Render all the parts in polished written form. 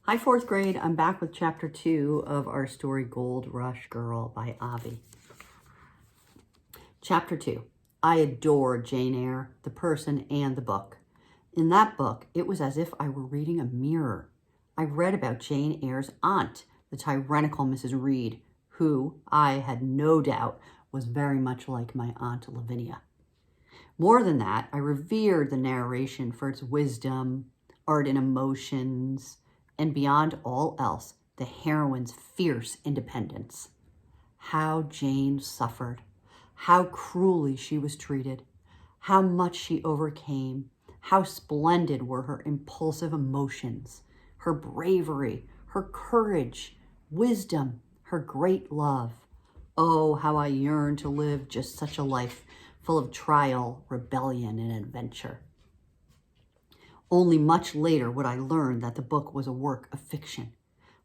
Hi, fourth grade. I'm back with chapter 2 of our story Gold Rush Girl by Avi. Chapter 2. I adore Jane Eyre, the person and the book. In that book, it was as if I were reading a mirror. I read about Jane Eyre's aunt, the tyrannical Mrs. Reed, who, I had no doubt, was very much like my Aunt Lavinia. More than that, I revered the narration for its wisdom, art and emotions, and beyond all else, the heroine's fierce independence. How Jane suffered, how cruelly she was treated, how much she overcame, how splendid were her impulsive emotions, her bravery, her courage, wisdom, her great love. Oh, how I yearn to live just such a life, full of trial, rebellion, and adventure. Only much later would I learn that the book was a work of fiction.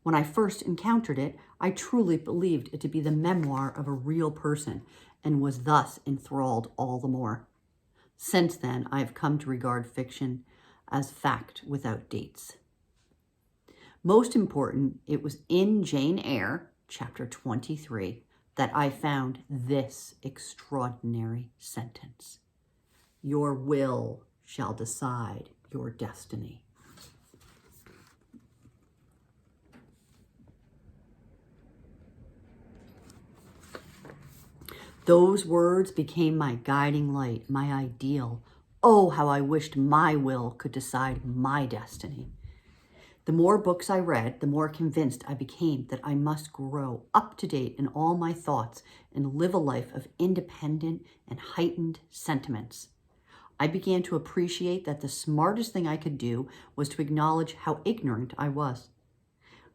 When I first encountered it, I truly believed it to be the memoir of a real person and was thus enthralled all the more. Since then, I have come to regard fiction as fact without dates. Most important, it was in Jane Eyre, chapter 23, that I found this extraordinary sentence. Your will shall decide your destiny. Those words became my guiding light, my ideal. Oh, how I wished my will could decide my destiny. The more books I read, the more convinced I became that I must grow up to date in all my thoughts and live a life of independent and heightened sentiments. I began to appreciate that the smartest thing I could do was to acknowledge how ignorant I was.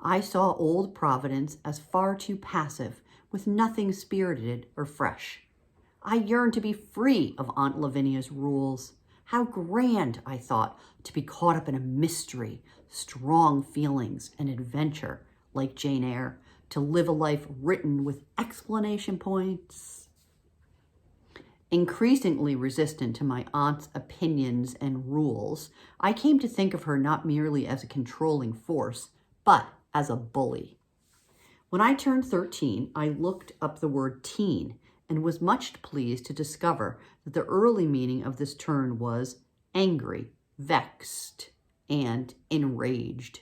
I saw old Providence as far too passive, with nothing spirited or fresh. I yearned to be free of Aunt Lavinia's rules. How grand, I thought, to be caught up in a mystery, strong feelings, and adventure like Jane Eyre, to live a life written with explanation points. Increasingly resistant to my aunt's opinions and rules, I came to think of her not merely as a controlling force, but as a bully. When I turned 13, I looked up the word teen and was much pleased to discover that the early meaning of this term was angry, vexed, and enraged.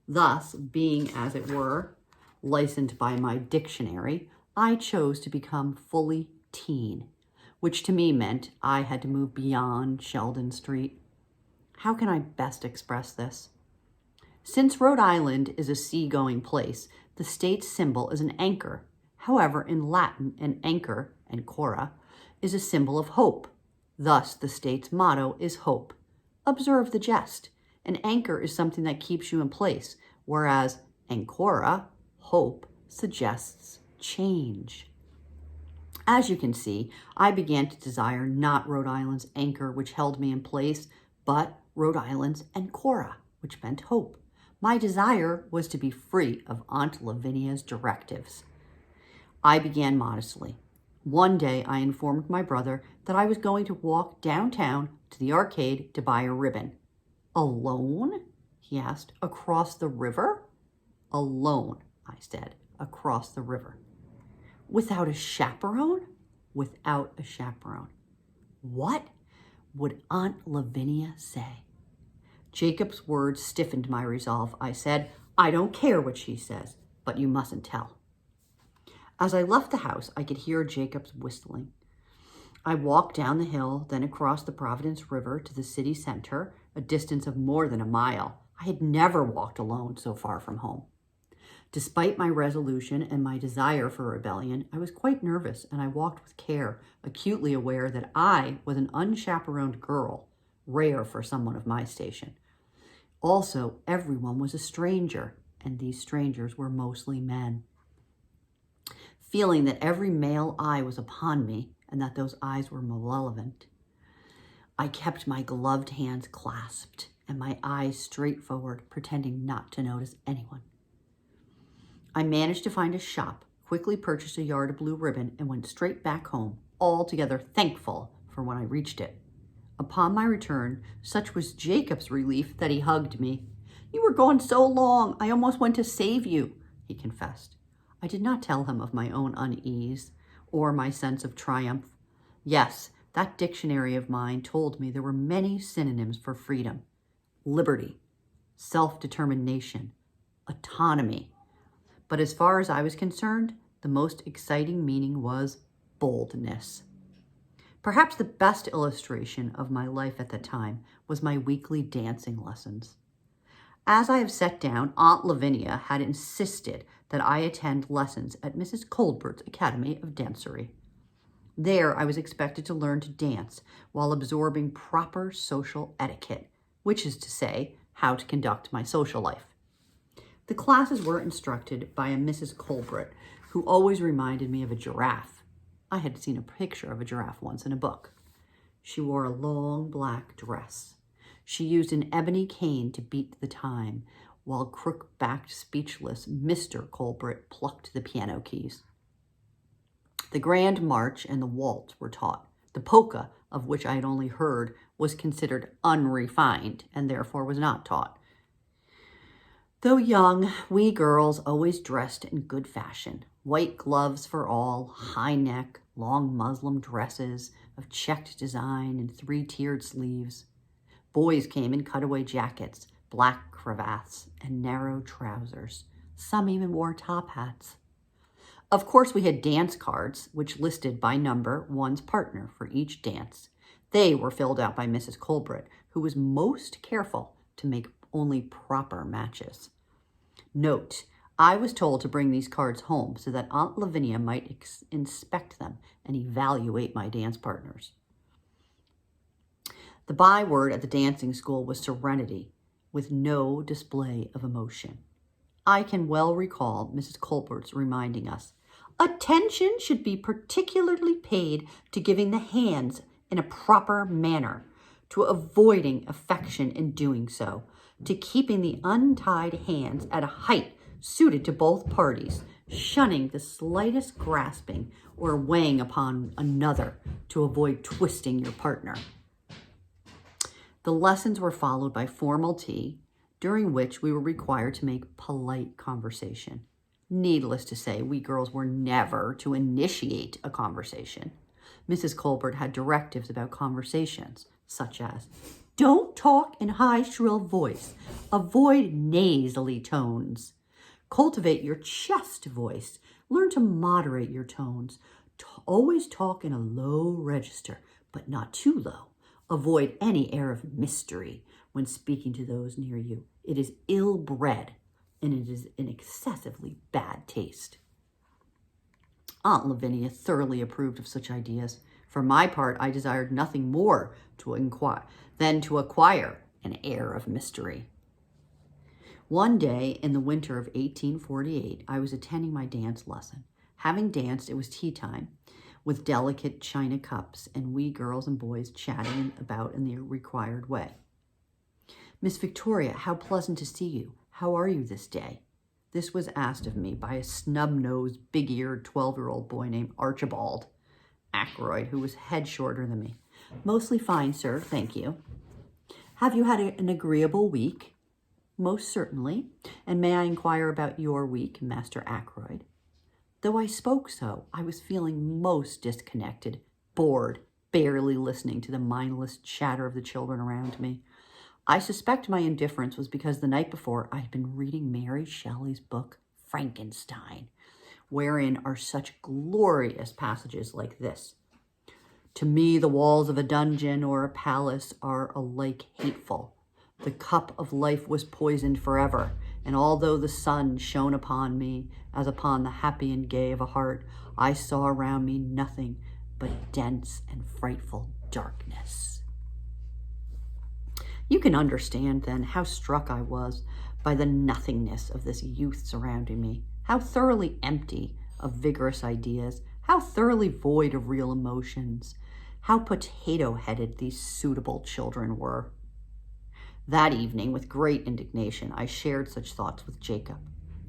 Thus, being, as it were, licensed by my dictionary, I chose to become fully teen, which to me meant I had to move beyond Sheldon Street. How can I best express this? Since Rhode Island is a sea-going place, the state's symbol is an anchor. However, in Latin, an anchor, ancora, is a symbol of hope. Thus, the state's motto is hope. Observe the jest. An anchor is something that keeps you in place, whereas ancora, hope, suggests change. As you can see, I began to desire not Rhode Island's anchor, which held me in place, but Rhode Island's ancora, which meant hope. My desire was to be free of Aunt Lavinia's directives. I began modestly. One day, I informed my brother that I was going to walk downtown to the arcade to buy a ribbon. Alone? He asked. Across the river? Alone, I said, across the river. Without a chaperone? Without a chaperone. What would Aunt Lavinia say? Jacob's words stiffened my resolve. I said, I don't care what she says, but you mustn't tell. As I left the house, I could hear Jacob's whistling. I walked down the hill, then across the Providence River to the city center, a distance of more than a mile. I had never walked alone so far from home. Despite my resolution and my desire for rebellion, I was quite nervous, and I walked with care, acutely aware that I was an unchaperoned girl, rare for someone of my station. Also, everyone was a stranger, and these strangers were mostly men. Feeling that every male eye was upon me, and that those eyes were malevolent, I kept my gloved hands clasped and my eyes straight forward, pretending not to notice anyone. I managed to find a shop, quickly purchased a yard of blue ribbon, and went straight back home, altogether thankful for when I reached it. Upon my return, such was Jacob's relief that he hugged me. You were gone so long, I almost went to save you, he confessed. I did not tell him of my own unease or my sense of triumph. Yes, that dictionary of mine told me there were many synonyms for freedom: liberty, self-determination, autonomy. But as far as I was concerned, the most exciting meaning was boldness. Perhaps the best illustration of my life at the time was my weekly dancing lessons. As I have set down, Aunt Lavinia had insisted that I attend lessons at Mrs. Colbert's Academy of Dancery. There, I was expected to learn to dance while absorbing proper social etiquette, which is to say, how to conduct my social life. The classes were instructed by a Mrs. Colbert, who always reminded me of a giraffe. I had seen a picture of a giraffe once in a book. She wore a long black dress. She used an ebony cane to beat the time, while crook-backed, speechless Mr. Colbert plucked the piano keys. The grand march and the waltz were taught. The polka, of which I had only heard, was considered unrefined and therefore was not taught. Though young, we girls always dressed in good fashion. White gloves for all, high neck, long muslin dresses of checked design and three-tiered sleeves. Boys came in cutaway jackets, black cravats, and narrow trousers. Some even wore top hats. Of course, we had dance cards, which listed by number one's partner for each dance. They were filled out by Mrs. Colbert, who was most careful to make only proper matches. Note, I was told to bring these cards home so that Aunt Lavinia might inspect them and evaluate my dance partners. The byword at the dancing school was serenity, with no display of emotion. I can well recall Mrs. Colbert's reminding us, attention should be particularly paid to giving the hands in a proper manner, to avoiding affection in doing so, to keeping the untied hands at a height suited to both parties, shunning the slightest grasping or weighing upon another to avoid twisting your partner. The lessons were followed by formal tea, during which we were required to make polite conversation. Needless to say, we girls were never to initiate a conversation. Mrs. Colbert had directives about conversations, such as, don't talk in high, shrill voice. Avoid nasally tones. Cultivate your chest voice. Learn to moderate your tones. Always talk in a low register, but not too low. Avoid any air of mystery when speaking to those near you. It is ill-bred, and it is in excessively bad taste. Aunt Lavinia thoroughly approved of such ideas. For my part, I desired nothing more than to acquire an air of mystery. One day in the winter of 1848, I was attending my dance lesson. Having danced, it was tea time, with delicate china cups and we girls and boys chatting about in the required way. Miss Victoria, how pleasant to see you. How are you this day? This was asked of me by a snub-nosed, big-eared 12-year-old boy named Archibald Ackroyd, who was head shorter than me. Mostly fine, sir, thank you. Have you had an agreeable week? Most certainly. And may I inquire about your week, Master Ackroyd? Though I spoke so, I was feeling most disconnected, bored, barely listening to the mindless chatter of the children around me. I suspect my indifference was because the night before I had been reading Mary Shelley's book, Frankenstein, wherein are such glorious passages like this. To me, the walls of a dungeon or a palace are alike hateful. The cup of life was poisoned forever, and although the sun shone upon me as upon the happy and gay of a heart, I saw around me nothing but dense and frightful darkness. You can understand, then, how struck I was by the nothingness of this youth surrounding me, how thoroughly empty of vigorous ideas, how thoroughly void of real emotions, how potato-headed these suitable children were. That evening, with great indignation, I shared such thoughts with Jacob.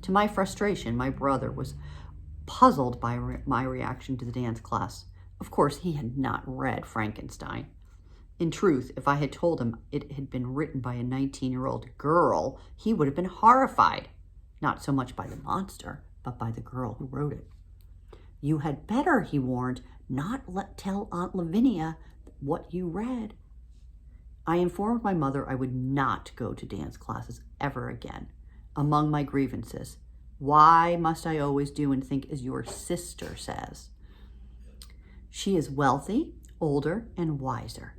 To my frustration, my brother was puzzled by my reaction to the dance class. Of course, he had not read Frankenstein. In truth, if I had told him it had been written by a 19-year-old girl, he would have been horrified. Not so much by the monster, but by the girl who wrote it. You had better, he warned, not tell Aunt Lavinia what you read. I informed my mother I would not go to dance classes ever again. Among my grievances, why must I always do and think as your sister says? She is wealthy, older, and wiser.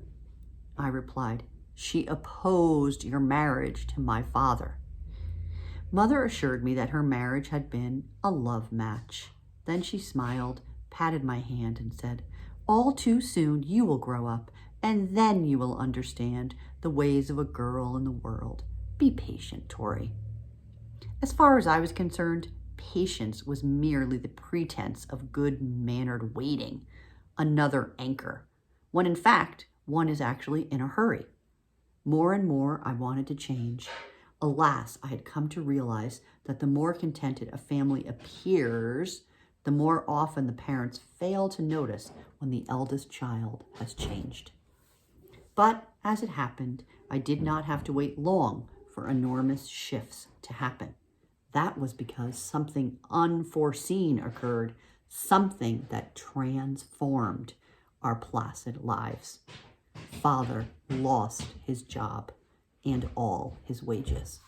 I replied, she opposed your marriage to my father. Mother assured me that her marriage had been a love match. Then she smiled, patted my hand, and said, all too soon you will grow up, and then you will understand the ways of a girl in the world. Be patient, Tori. As far as I was concerned, patience was merely the pretense of good-mannered waiting, another anchor, when in fact, one is actually in a hurry. More and more I wanted to change. Alas, I had come to realize that the more contented a family appears, the more often the parents fail to notice when the eldest child has changed. But as it happened, I did not have to wait long for enormous shifts to happen. That was because something unforeseen occurred, something that transformed our placid lives. Father lost his job and all his wages.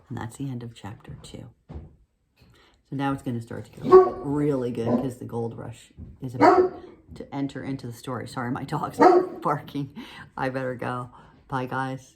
And that's the end of chapter 2. So now it's going to start to get really good because the gold rush is about to enter into the story. Sorry, my dog's barking. I better go. Bye, guys.